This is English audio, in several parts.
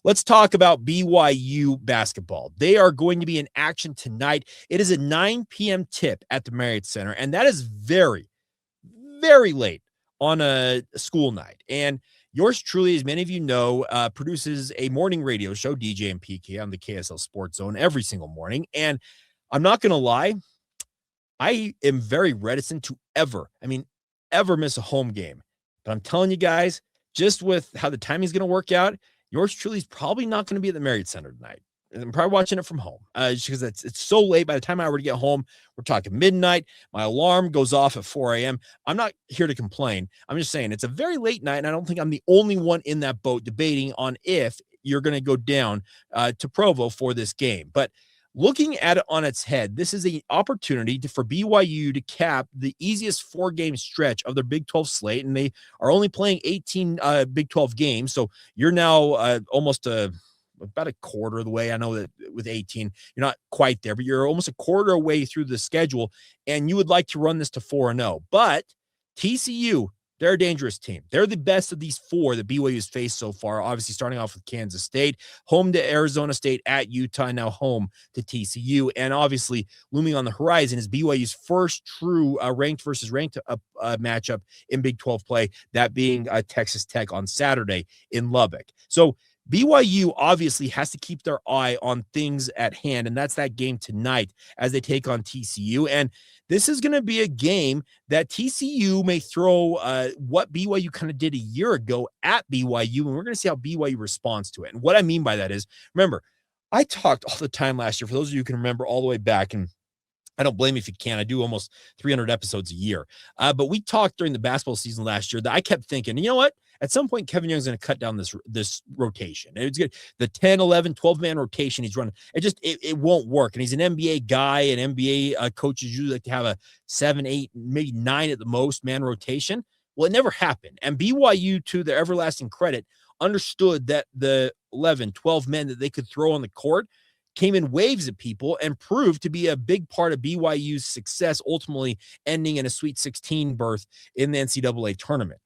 Let's talk about BYU basketball. They are going to be in action tonight. It is a 9 p.m. tip at the Marriott Center, and that is very, very late on a school night. And yours truly, as many of you know, produces a morning radio show, DJ and PK, on the KSL Sports Zone every single morning. And I'm not going to lie, I am very reticent to ever miss a home game. But I'm telling you guys, just with how the timing is going to work out, yours truly is probably not going to be at the Marriott Center tonight. I'm probably watching it from home just because it's so late. By the time I were to get home, we're talking midnight. My alarm goes off at 4 a.m. I'm not here to complain. I'm just saying it's a very late night, and I don't think I'm the only one in that boat debating on if you're going to go down to Provo for this game. But looking at it on its head, this is an opportunity for BYU to cap the easiest 4-game stretch of their Big 12 slate, and they are only playing 18 Big 12 games. So you're now almost about a quarter of the way. I know that with 18, you're not quite there, but you're almost a quarter away through the schedule, and you would like to run this to 4-0. But TCU, they're a dangerous team. They're the best of these 4 that BYU has faced so far, obviously starting off with Kansas State, home to Arizona State, at Utah, now home to TCU. And obviously looming on the horizon is BYU's first true ranked versus ranked matchup in Big 12 play, that being Texas Tech on Saturday in Lubbock. So BYU obviously has to keep their eye on things at hand, and that's that game tonight as they take on TCU. And this is going to be a game that TCU may throw what BYU kind of did a year ago at BYU, and we're going to see how BYU responds to it. And what I mean by that is, remember, I talked all the time last year, for those of you who can remember all the way back, and I don't blame you if you can. I do almost 300 episodes a year. But we talked during the basketball season last year that I kept thinking, you know what? At some point, Kevin Young's going to cut down this rotation. It's good. The 10, 11, 12-man rotation he's running, it won't work. And he's an NBA guy, and NBA coaches usually like to have a 7, 8, maybe 9 at the most man rotation. Well, it never happened. And BYU, to their everlasting credit, understood that the 11, 12 men that they could throw on the court came in waves of people and proved to be a big part of BYU's success, ultimately ending in a Sweet 16 berth in the NCAA tournament.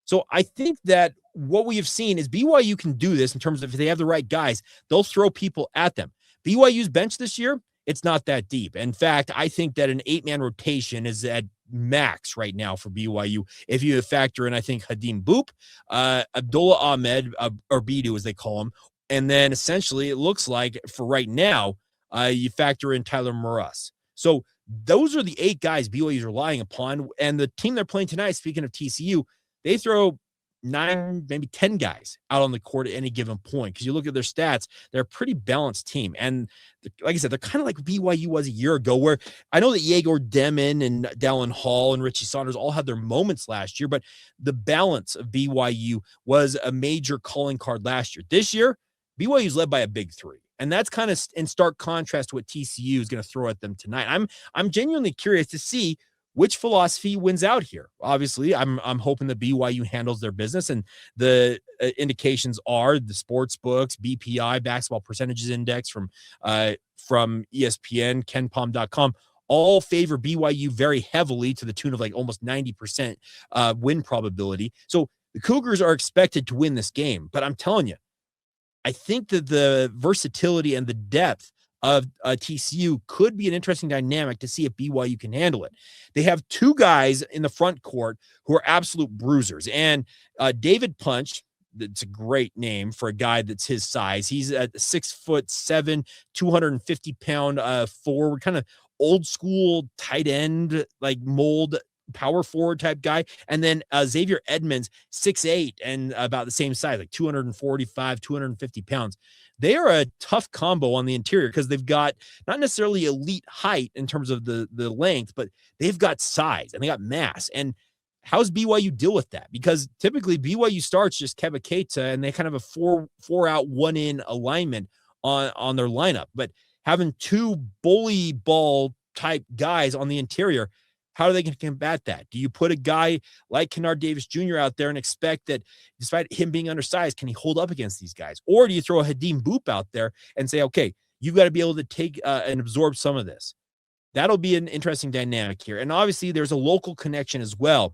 So I think that what we have seen is BYU can do this in terms of if they have the right guys, they'll throw people at them. BYU's bench this year, it's not that deep. In fact, I think that an 8-man rotation is at max right now for BYU. If you factor in, I think, Khadim Mboup, Abdullah Ahmed, or Bidu as they call him, and then essentially it looks like for right now, you factor in Tyler Murras. So those are the 8 guys BYU is relying upon. And the team they're playing tonight, speaking of TCU, they throw 9, maybe 10 guys out on the court at any given point. Because you look at their stats, they're a pretty balanced team. And like I said, they're kind of like BYU was a year ago, where I know that Yegor Demon and Dallin Hall and Richie Saunders all had their moments last year, but the balance of BYU was a major calling card last year. This year, BYU is led by a big 3. And that's kind of in stark contrast to what TCU is going to throw at them tonight. I'm genuinely curious to see which philosophy wins out here. Obviously, I'm hoping that BYU handles their business, and the indications are the sports books, BPI, Basketball Percentages Index from ESPN, KenPom.com, all favor BYU very heavily to the tune of like almost 90% win probability. So the Cougars are expected to win this game, but I'm telling you, I think that the versatility and the depth of TCU could be an interesting dynamic to see if BYU can handle it. They have 2 guys in the front court who are absolute bruisers. And David Punch, that's a great name for a guy that's his size. He's at 6'7", 250-pound forward, kind of old school tight end, like mold power forward type guy. And then Xavier Edmonds, 6'8", and about the same size, like 245, 250 pounds. They are a tough combo on the interior because they've got not necessarily elite height in terms of the length, but they've got size and they got mass. And how's BYU deal with that? Because typically BYU starts just Keba Keita, and they kind of have a 4 out, 1 in alignment on their lineup. But having 2 bully ball type guys on the interior, how are they going to combat that? Do you put a guy like Kennard Davis Jr. out there and expect that despite him being undersized, can he hold up against these guys? Or do you throw a Khadim Mboup out there and say, okay, you've got to be able to take and absorb some of this? That'll be an interesting dynamic here. And obviously there's a local connection as well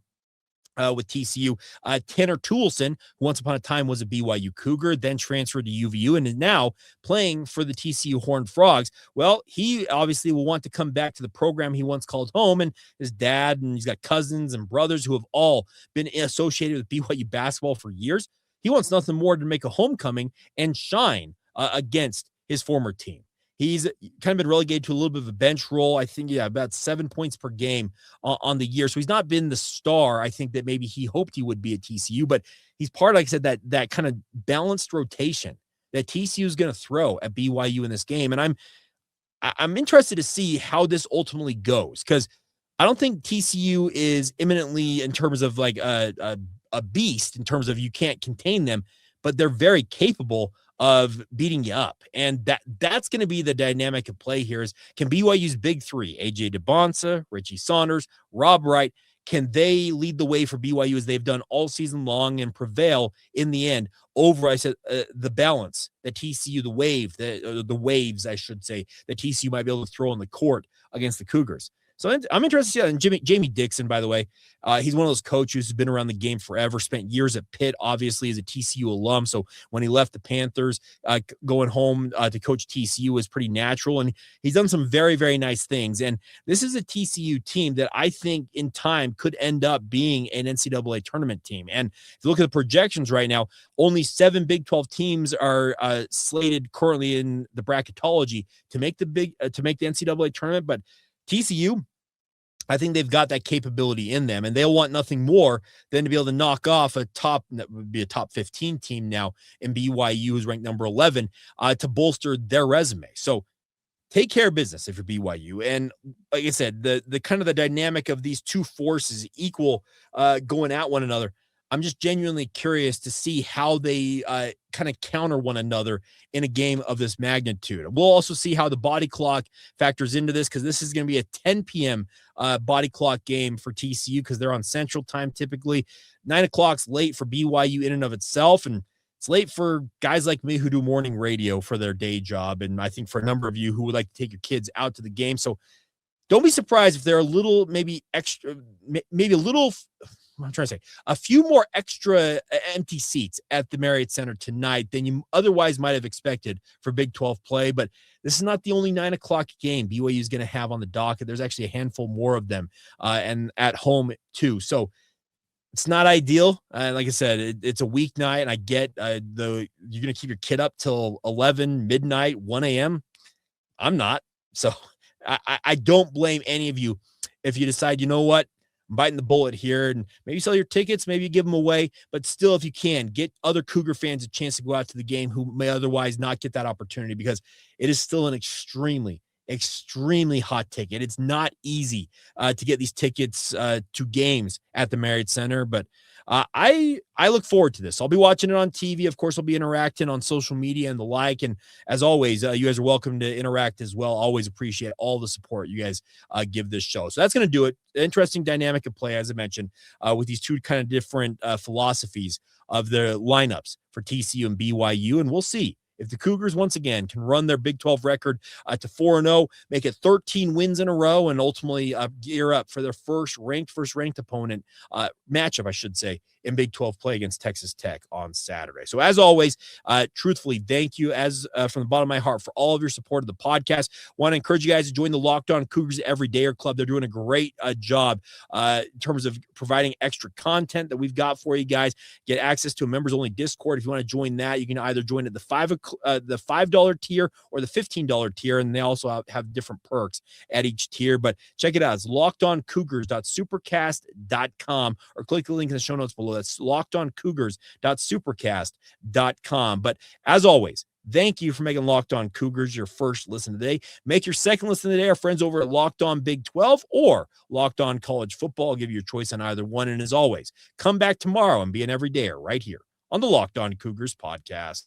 with TCU. Tanner Toolson, who once upon a time was a BYU Cougar, then transferred to UVU and is now playing for the TCU Horned Frogs. Well, he obviously will want to come back to the program he once called home, and his dad, and he's got cousins and brothers who have all been associated with BYU basketball for years. He wants nothing more to make a homecoming and shine against his former team. He's kind of been relegated to a little bit of a bench role. I think, about 7 points per game on the year. So he's not been the star, I think, that maybe he hoped he would be at TCU, but he's part, like I said, that kind of balanced rotation that TCU is going to throw at BYU in this game. And I'm interested to see how this ultimately goes, because I don't think TCU is imminently in terms of like a beast in terms of you can't contain them, but they're very capable of beating you up. And that's going to be the dynamic of play here is, can BYU's big three, AJ Dybantsa, Richie Saunders, Rob Wright, can they lead the way for BYU as they've done all season long and prevail in the end over, I said, the balance that TCU, the waves, I should say, that TCU might be able to throw on the court against the Cougars. So I'm interested in Jamie Dixon, by the way. He's one of those coaches who's been around the game forever, spent years at Pitt, obviously, as a TCU alum. So when he left the Panthers, going home to coach TCU was pretty natural. And he's done some very, very nice things. And this is a TCU team that I think in time could end up being an NCAA tournament team. And if you look at the projections right now, only 7 Big 12 teams are slated currently in the bracketology to make the NCAA tournament. But TCU, I think they've got that capability in them, and they'll want nothing more than to be able to knock off that would be a top 15 team now in BYU, who's ranked number 11, to bolster their resume. So take care of business if you're BYU. And like I said, the kind of the dynamic of these two forces equal going at one another. I'm just genuinely curious to see how they kind of counter one another in a game of this magnitude. We'll also see how the body clock factors into this, because this is going to be a 10 p.m. Body clock game for TCU, because they're on Central Time typically. 9 o'clock's late for BYU in and of itself, and it's late for guys like me who do morning radio for their day job, and I think for a number of you who would like to take your kids out to the game. So don't be surprised if they're a little, maybe a little, I'm trying to say, a few more extra empty seats at the Marriott Center tonight than you otherwise might have expected for Big 12 play. But this is not the only 9 o'clock game BYU is going to have on the docket. There's actually a handful more of them and at home too. So it's not ideal. Like I said, it's a weeknight, and I get you're going to keep your kid up till 11, midnight, 1 a.m. I'm not. So I don't blame any of you if you decide, you know what, I'm biting the bullet here, and maybe sell your tickets, maybe give them away, but still, if you can, get other Cougar fans a chance to go out to the game who may otherwise not get that opportunity, because it is still an extremely hot ticket. It's not easy to get these tickets to games at the Marriott Center, but I look forward to this. I'll be watching it on TV. Of course, I'll be interacting on social media and the like. And as always, you guys are welcome to interact as well. Always appreciate all the support you guys give this show. So that's going to do it. Interesting dynamic of play, as I mentioned, with these two kind of different philosophies of the lineups for TCU and BYU. And we'll see if the Cougars once again can run their Big 12 record to 4-0, make it 13 wins in a row, and ultimately gear up for their first ranked opponent matchup, I should say, in Big 12 play against Texas Tech on Saturday. So as always, truthfully, thank you from the bottom of my heart for all of your support of the podcast. Want to encourage you guys to join the Locked On Cougars Everydayer Club. They're doing a great job in terms of providing extra content that we've got for you guys. Get access to a members-only Discord. If you want to join that, you can either join at the $5 tier or the $15 tier, and they also have different perks at each tier. But check it out. It's lockedoncougars.supercast.com, or click the link in the show notes below. That's lockedoncougars.supercast.com. But as always, thank you for making Locked On Cougars your first listen of the day. Make your second listen of the day our friends over at Locked On Big 12 or Locked On College Football. I'll give you a choice on either one. And as always, come back tomorrow and be an everydayer right here on the Locked On Cougars podcast.